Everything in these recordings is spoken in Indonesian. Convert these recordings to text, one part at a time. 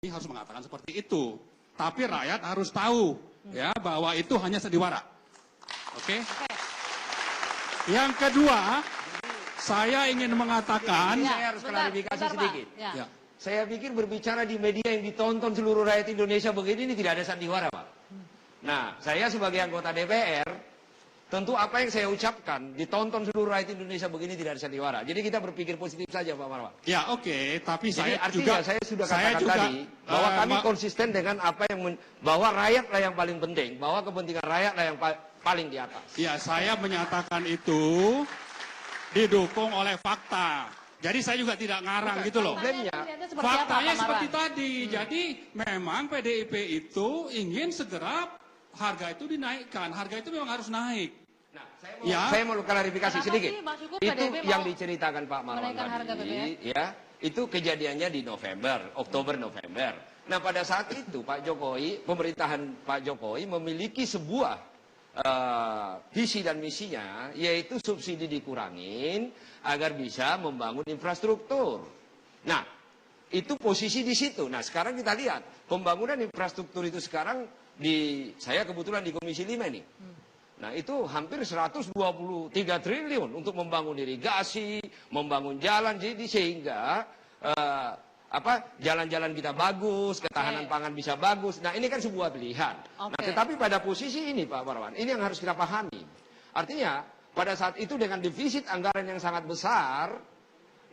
harus mengatakan seperti itu. Tapi rakyat harus tahu ya bahwa itu hanya sandiwara. Oke? Yang kedua, saya ingin mengatakan, saya harus klarifikasi sedikit. Ya. Saya pikir berbicara di media yang ditonton seluruh rakyat Indonesia begini ini tidak ada sandiwara, Pak. Nah, saya sebagai anggota DPR, tentu apa yang saya ucapkan ditonton seluruh rakyat Indonesia begini tidak ada sandiwara. Jadi kita berpikir positif saja, Pak Marwan. Ya, oke, tapi Jadi saya artinya juga saya sudah katakan tadi bahwa kami konsisten dengan apa yang bahwa rakyatlah yang paling penting, bahwa kepentingan rakyatlah yang paling di atas. Ya, saya menyatakan itu didukung oleh fakta. Jadi saya juga tidak ngarang gitu loh. Faktanya seperti tadi. Jadi memang PDIP itu ingin segera harga itu dinaikkan. Harga itu memang harus naik. Nah, saya mau klarifikasi sedikit. Itu yang diceritakan Pak Marwan tadi, ya, itu kejadiannya di Oktober November. Nah, pada saat itu Pak Jokowi, pemerintahan Pak Jokowi memiliki sebuah visi dan misinya, yaitu subsidi dikurangin agar bisa membangun infrastruktur. Nah, itu posisi di situ. Nah, sekarang kita lihat pembangunan infrastruktur itu sekarang saya kebetulan di Komisi 5 nih. Nah, itu hampir 123 triliun untuk membangun irigasi, membangun jalan, jadi sehingga jalan-jalan kita bagus, ketahanan pangan bisa bagus. Nah, ini kan sebuah pilihan. Nah, tetapi pada posisi ini Pak Marwan, ini yang harus kita pahami. Artinya, pada saat itu dengan defisit anggaran yang sangat besar,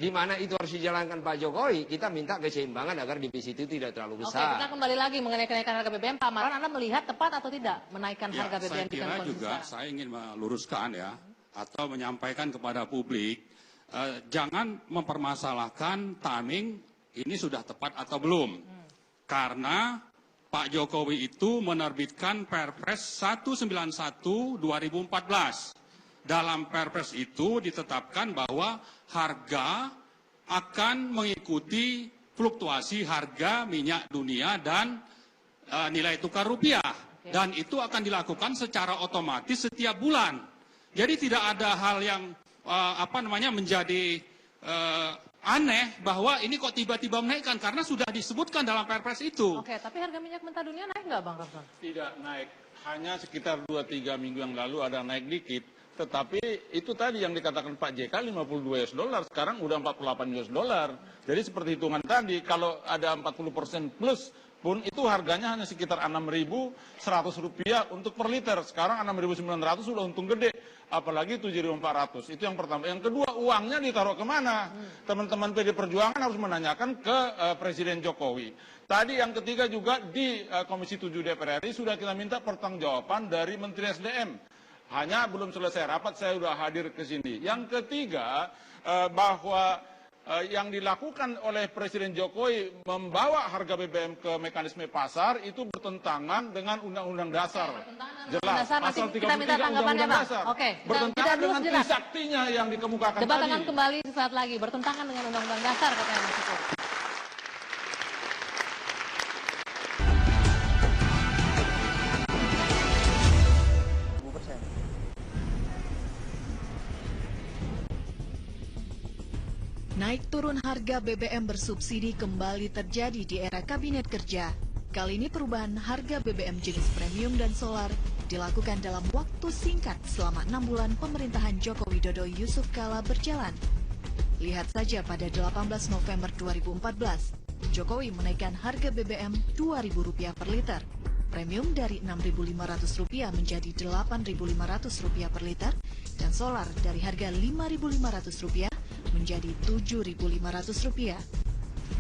di mana itu harus dijalankan Pak Jokowi, kita minta keseimbangan agar defisit itu tidak terlalu besar. Oke, kita kembali lagi mengenai kenaikan harga BBM. Pak Marwan, Anda melihat tepat atau tidak menaikkan harga BBM di Saya kira juga, saya ingin meluruskan ya, atau menyampaikan kepada publik, jangan mempermasalahkan timing ini sudah tepat atau belum. Karena Pak Jokowi itu menerbitkan Perpres 191/2014. Dalam Perpres itu ditetapkan bahwa harga akan mengikuti fluktuasi harga minyak dunia dan nilai tukar rupiah. Dan itu akan dilakukan secara otomatis setiap bulan. Jadi tidak ada hal yang menjadi aneh bahwa ini kok tiba-tiba menaikkan karena sudah disebutkan dalam Perpres itu. Oke, tapi harga minyak mentah dunia naik nggak, Bang Ramson? Tidak naik, hanya sekitar 2-3 minggu yang lalu ada naik dikit. Tetapi itu tadi yang dikatakan Pak JK 52 US dollar, sekarang udah 48 US dollar. Jadi seperti hitungan tadi, kalau ada 40% plus pun itu harganya hanya sekitar 6.100 rupiah untuk per liter. Sekarang 6.900 sudah untung gede, apalagi 7.400. Itu yang pertama. Yang kedua, uangnya ditaruh kemana? Teman-teman PD Perjuangan harus menanyakan ke Presiden Jokowi. Tadi yang ketiga juga di Komisi 7 DPR RI sudah kita minta pertanggungjawaban dari Menteri SDM. Hanya belum selesai rapat, saya sudah hadir ke sini. Yang ketiga, bahwa yang dilakukan oleh Presiden Jokowi membawa harga BBM ke mekanisme pasar itu bertentangan dengan Undang-Undang Dasar. Jelas, pasal 33 Undang-Undang Dasar. Bertentangan dengan trisaktinya yang dikemukakan Debat tadi. akan kembali sesaat lagi, bertentangan dengan Undang-Undang Dasar katanya Mas Syukur. Naik turun harga BBM bersubsidi kembali terjadi di era Kabinet Kerja. Kali ini perubahan harga BBM jenis premium dan solar dilakukan dalam waktu singkat selama 6 bulan pemerintahan Joko Widodo Yusuf Kala berjalan. Lihat saja pada 18 November 2014, Jokowi menaikkan harga BBM Rp2.000 per liter. Premium dari Rp6.500 menjadi Rp8.500 per liter, dan solar dari harga Rp5.500 menjadi Rp7.500.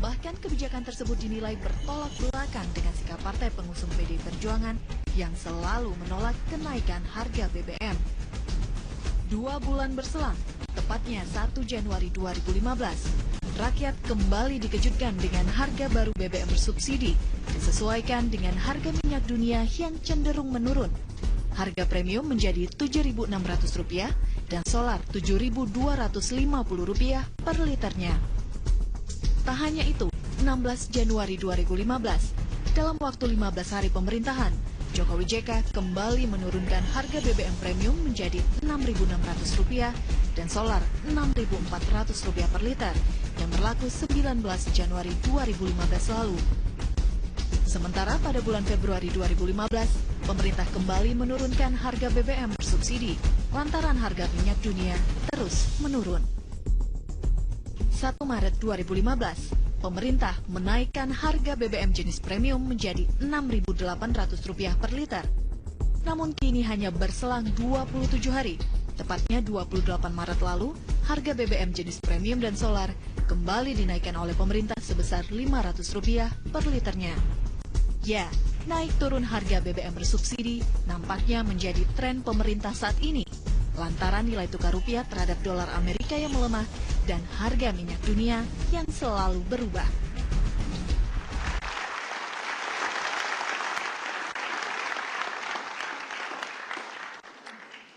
Bahkan kebijakan tersebut dinilai bertolak belakang dengan sikap partai pengusung PD Perjuangan yang selalu menolak kenaikan harga BBM. 2 bulan berselang, tepatnya 1 Januari 2015, rakyat kembali dikejutkan dengan harga baru BBM bersubsidi disesuaikan dengan harga minyak dunia yang cenderung menurun. Harga premium menjadi Rp7.600 dan solar Rp7.250 per liternya. Tak hanya itu, 16 Januari 2015, dalam waktu 15 hari pemerintahan, Jokowi JK kembali menurunkan harga BBM premium menjadi Rp6.600 dan solar Rp6.400 per liter yang berlaku 19 Januari 2015 lalu. Sementara pada bulan Februari 2015, pemerintah kembali menurunkan harga BBM bersubsidi lantaran harga minyak dunia terus menurun. 1 Maret 2015, pemerintah menaikkan harga BBM jenis premium menjadi Rp6.800 per liter. Namun kini hanya berselang 27 hari, tepatnya 28 Maret lalu, harga BBM jenis premium dan solar kembali dinaikkan oleh pemerintah sebesar Rp500 per liternya. Ya, naik turun harga BBM bersubsidi nampaknya menjadi tren pemerintah saat ini, lantaran nilai tukar rupiah terhadap dolar Amerika yang melemah dan harga minyak dunia yang selalu berubah.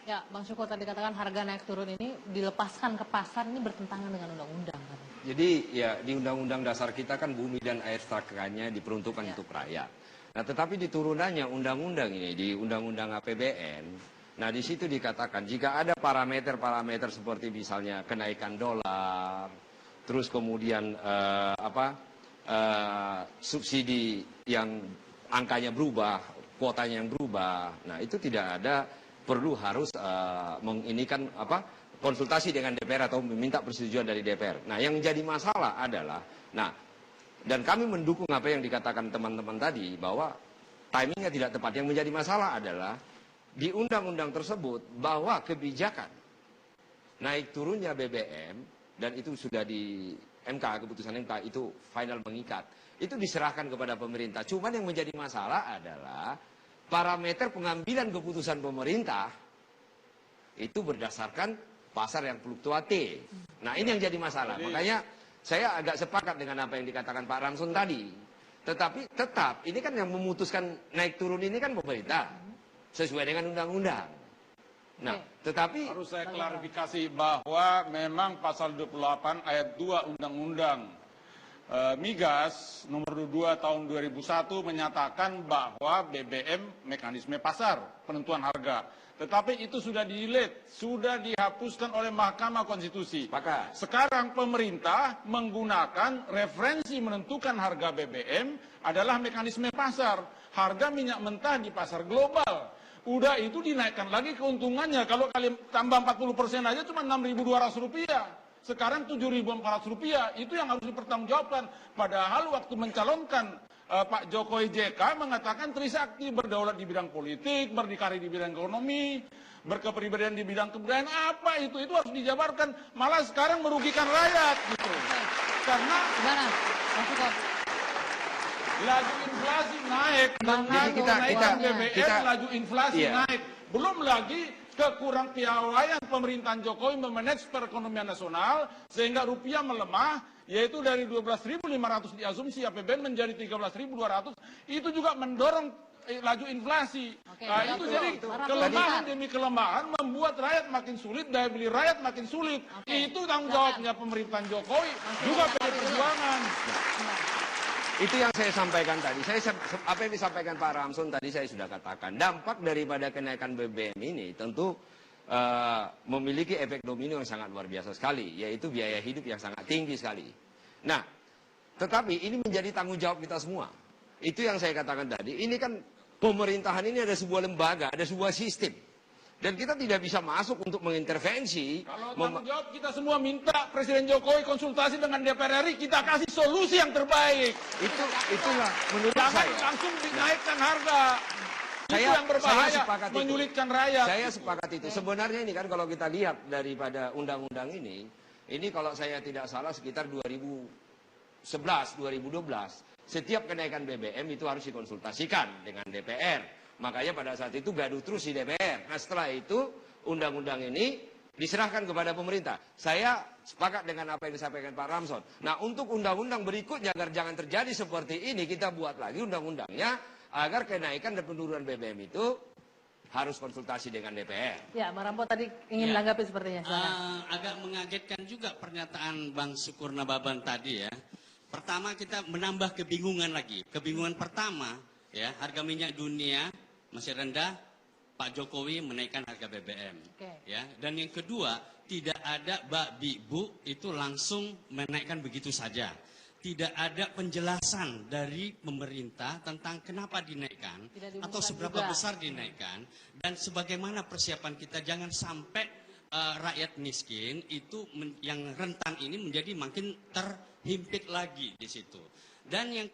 Ya, Bang Syukur tadi katakan harga naik turun ini dilepaskan ke pasar, ini bertentangan dengan undang-undang kan? Jadi ya di undang-undang dasar kita kan bumi dan air takarannya diperuntukkan untuk rakyat. Nah tetapi di turunannya undang-undang ini, di undang-undang APBN, nah di situ dikatakan jika ada parameter-parameter seperti misalnya kenaikan dolar, terus kemudian subsidi yang angkanya berubah, kuotanya yang berubah, nah itu tidak ada perlu harus menginikan konsultasi dengan DPR atau meminta persetujuan dari DPR. Nah, yang jadi masalah adalah, dan kami mendukung apa yang dikatakan teman-teman tadi, bahwa timingnya tidak tepat. Yang menjadi masalah adalah, di undang-undang tersebut, bahwa kebijakan naik turunnya BBM, dan itu sudah di MK, keputusan MK, itu final mengikat, itu diserahkan kepada pemerintah. Cuman yang menjadi masalah adalah, parameter pengambilan keputusan pemerintah, itu berdasarkan pasar yang fluktuatif. Nah ini yang jadi masalah. Makanya saya agak sepakat dengan apa yang dikatakan Pak Ramson tadi. Tetapi tetap ini kan yang memutuskan naik turun ini kan pemerintah sesuai dengan undang-undang. Nah tetapi harus saya klarifikasi bahwa memang pasal 28 ayat 2 undang-undang Migas nomor 2 tahun 2001 menyatakan bahwa BBM mekanisme pasar penentuan harga. Tetapi itu sudah di-delete, sudah dihapuskan oleh Mahkamah Konstitusi. Sekarang pemerintah menggunakan referensi menentukan harga BBM adalah mekanisme pasar. Harga minyak mentah di pasar global. Udah itu dinaikkan lagi keuntungannya. Kalau kalian tambah 40% aja cuma Rp6.200. Sekarang Rp7.400. Itu yang harus dipertanggungjawabkan. Padahal waktu mencalonkan Pak Jokowi JK mengatakan Trisakti, berdaulat di bidang politik, berdikari di bidang ekonomi, berkepribadian di bidang kebudayaan. Apa itu? Itu harus dijabarkan. Malah sekarang merugikan rakyat gitu. Karena laju inflasi naik, dengan kenaikan BBM laju inflasi naik. Belum lagi kekurang piawaian pemerintahan Jokowi memanage perekonomian nasional sehingga rupiah melemah, yaitu dari 12.500 diasumsi APBN menjadi 13.200, itu juga mendorong laju inflasi. Itu jadi kelemahan demi kelemahan membuat rakyat makin sulit, daya beli rakyat makin sulit. Itu tanggung jawabnya pemerintahan Jokowi, juga PD Perjuangan. Itu yang saya sampaikan tadi. Apa yang disampaikan Pak Ramson tadi saya sudah katakan. Dampak daripada kenaikan BBM ini tentu memiliki efek domino yang sangat luar biasa sekali, yaitu biaya hidup yang sangat tinggi sekali. Nah, tetapi ini menjadi tanggung jawab kita semua. Itu yang saya katakan tadi. Ini kan pemerintahan ini ada sebuah lembaga, ada sebuah sistem. Dan kita tidak bisa masuk untuk mengintervensi. Kalau tanggung jawab kita semua minta Presiden Jokowi konsultasi dengan DPR RI, kita kasih solusi yang terbaik. Itulah menurut Jangan saya. langsung dinaikkan harga. Itu yang berbahaya, menyulitkan rakyat. Saya sepakat itu. Sebenarnya ini kan kalau kita lihat daripada undang-undang ini kalau saya tidak salah sekitar 2011, 2012, setiap kenaikan BBM itu harus dikonsultasikan dengan DPR. Makanya pada saat itu gaduh terus di DPR. Nah setelah itu undang-undang ini diserahkan kepada pemerintah. Saya sepakat dengan apa yang disampaikan Pak Ramson. Nah untuk undang-undang berikutnya agar jangan terjadi seperti ini, kita buat lagi undang-undangnya agar kenaikan dan penurunan BBM itu harus konsultasi dengan DPR. Ya, Bang Rampo tadi ingin menanggapi sepertinya. Agak mengagetkan juga pernyataan Bang Syukur Nababan tadi ya. Pertama kita menambah kebingungan lagi. Kebingungan pertama ya, harga minyak dunia masih rendah, Pak Jokowi menaikkan harga BBM. Ya, dan yang kedua, tidak ada Mbak Bibu itu langsung menaikkan begitu saja. tidak ada penjelasan dari pemerintah tentang kenapa dinaikkan atau seberapa besar dinaikkan, dan sebagaimana persiapan kita jangan sampai rakyat miskin itu yang rentan ini menjadi makin terhimpit lagi di situ. Dan yang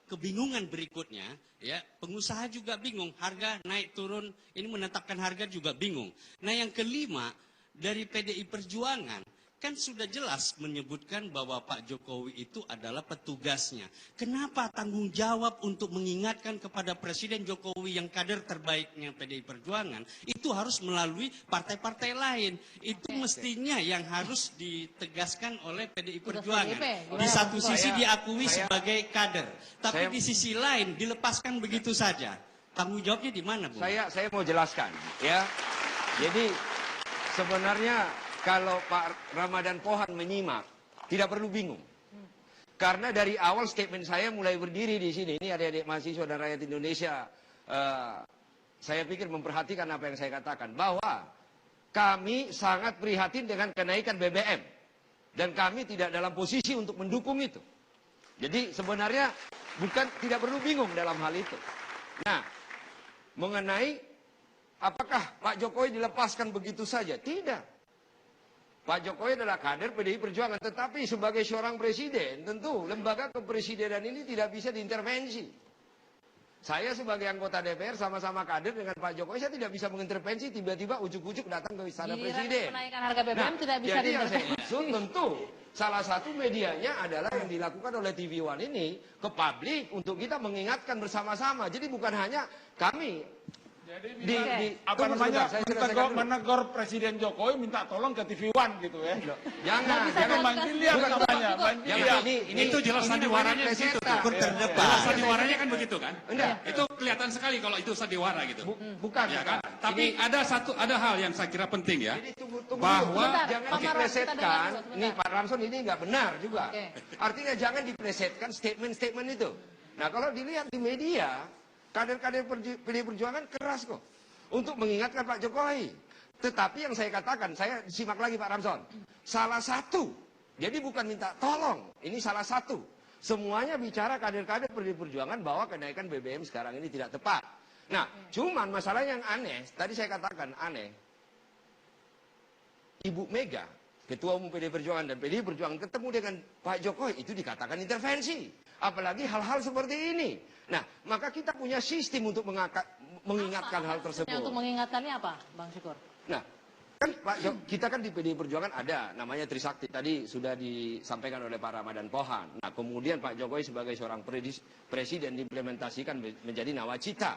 kebingungan berikutnya, ya, pengusaha juga bingung, harga naik turun, ini menetapkan harga juga bingung. Nah, yang kelima, dari PDI Perjuangan kan sudah jelas menyebutkan bahwa Pak Jokowi itu adalah petugasnya. Kenapa tanggung jawab untuk mengingatkan kepada Presiden Jokowi yang kader terbaiknya PDI Perjuangan itu harus melalui partai-partai lain? Itu mestinya yang harus ditegaskan oleh PDI Perjuangan. Di satu sisi diakui sebagai kader, tapi di sisi lain dilepaskan begitu saja. Tanggung jawabnya di mana, Bu? Saya mau jelaskan, ya. Jadi sebenarnya kalau Pak Ramadan Pohan menyimak, tidak perlu bingung. Karena dari awal statement saya mulai berdiri di sini, ini adik-adik mahasiswa dan rakyat Indonesia, saya pikir memperhatikan apa yang saya katakan, bahwa kami sangat prihatin dengan kenaikan BBM. Dan kami tidak dalam posisi untuk mendukung itu. Jadi sebenarnya tidak perlu bingung dalam hal itu. Nah, mengenai apakah Pak Jokowi dilepaskan begitu saja? Tidak. Pak Jokowi adalah kader PDI Perjuangan, tetapi sebagai seorang presiden, tentu lembaga kepresidenan ini tidak bisa diintervensi. Saya sebagai anggota DPR sama-sama kader dengan Pak Jokowi, saya tidak bisa mengintervensi tiba-tiba ujuk-ujuk datang ke istana presiden. Kenaikan harga BBM tidak bisa jadi yang saya diintervensi. maksud tentu salah satu medianya adalah yang dilakukan oleh TV One ini ke publik untuk kita mengingatkan bersama-sama. Jadi bukan hanya kami. Jadi menegur Presiden Jokowi minta tolong ke TV One gitu ya. Jangan bantu lihat namanya. Itu jelas sandiwaranya di situ. Jelas sandiwaranya kan begitu kan? Itu kelihatan sekali kalau itu sandiwara gitu. Bukan. Ya kan? Tapi ada hal yang saya kira penting ya. Jadi tunggu bahwa jangan diplesetkan. Ini Pak Ramson ini nggak benar juga. Artinya jangan diplesetkan statement-statement itu. Nah, kalau dilihat di media, kader-kader PDI Perjuangan keras kok untuk mengingatkan Pak Jokowi. Tetapi yang saya katakan, saya simak lagi Pak Ramson. Salah satu, jadi bukan minta tolong, ini salah satu. Semuanya bicara kader-kader PDI Perjuangan bahwa kenaikan BBM sekarang ini tidak tepat. Nah, cuman masalah yang aneh, tadi saya katakan aneh. Ibu Mega, Ketua Umum PDI Perjuangan dan PDI Perjuangan ketemu dengan Pak Jokowi, itu dikatakan intervensi. Apalagi hal-hal seperti ini. Nah, maka kita punya sistem untuk mengingatkan hal tersebut. Untuk mengingatkannya apa, Bang Syukur? Nah, kan kita kan di PDI Perjuangan ada namanya Trisakti, tadi sudah disampaikan oleh Pak Ramadan Pohan. Nah, kemudian Pak Jokowi sebagai seorang presiden diimplementasikan menjadi nawacita.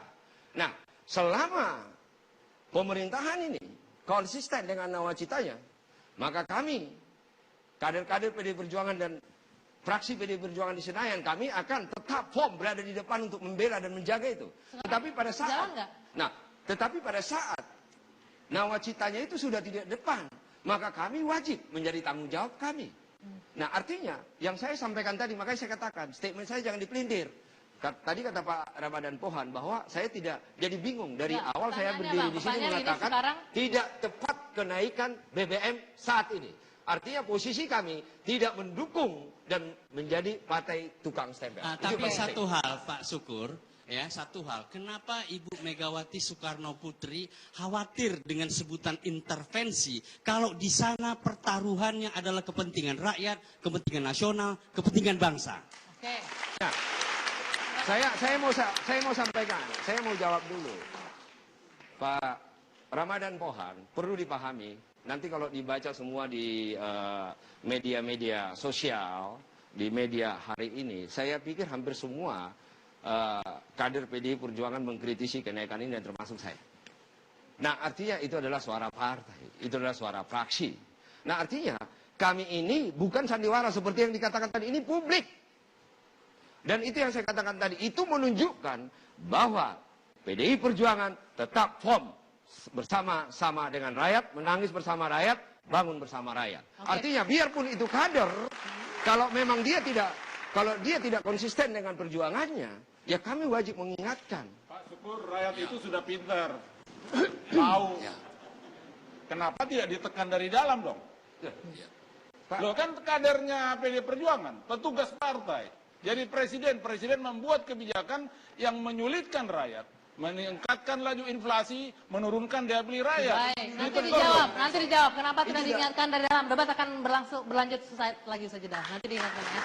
Nah, selama pemerintahan ini konsisten dengan nawacitanya, maka kami kader-kader PDI Perjuangan dan fraksi PDI Perjuangan di Senayan, kami akan tetap firm berada di depan untuk membela dan menjaga itu. Tetapi pada saat nawacitanya itu sudah tidak depan, maka kami wajib menjadi tanggung jawab kami. Nah, artinya yang saya sampaikan tadi, makanya saya katakan statement saya jangan dipelintir. Tadi kata Pak Ramadan Pohan bahwa saya tidak jadi bingung dari awal saya berdiri di sini mengatakan tidak tepat kenaikan BBM saat ini. Artinya posisi kami tidak mendukung dan menjadi partai tukang stempel. Tapi satu hal Pak Syukur, ya satu hal. Kenapa Ibu Megawati Soekarno Putri khawatir dengan sebutan intervensi kalau di sana pertaruhannya adalah kepentingan rakyat, kepentingan nasional, kepentingan bangsa? Oke. Nah, saya mau sampaikan, saya mau jawab dulu. Pak Ramadan Pohan perlu dipahami. Nanti kalau dibaca semua di media-media sosial, di media hari ini, saya pikir hampir semua kader PDI Perjuangan mengkritisi kenaikan ini dan termasuk saya. Nah, artinya itu adalah suara partai, itu adalah suara fraksi. Nah, artinya kami ini bukan sandiwara seperti yang dikatakan tadi, ini publik. Dan itu yang saya katakan tadi, itu menunjukkan bahwa PDI Perjuangan tetap firm bersama-sama dengan rakyat, menangis bersama rakyat, bangun bersama rakyat. Artinya biarpun itu kader, kalau memang dia tidak konsisten dengan perjuangannya, ya kami wajib mengingatkan. Pak Syukur, rakyat itu sudah pintar, tahu. Kenapa tidak ditekan dari dalam dong? Loh kan kadernya PD Perjuangan, petugas partai. Jadi presiden membuat kebijakan yang menyulitkan rakyat, meningkatkan laju inflasi, menurunkan daya beli rakyat. Baik, nanti dijawab kenapa tidak diingatkan dari dalam. Debat akan berlanjut lagi saja dah. Nanti diingatkan ya.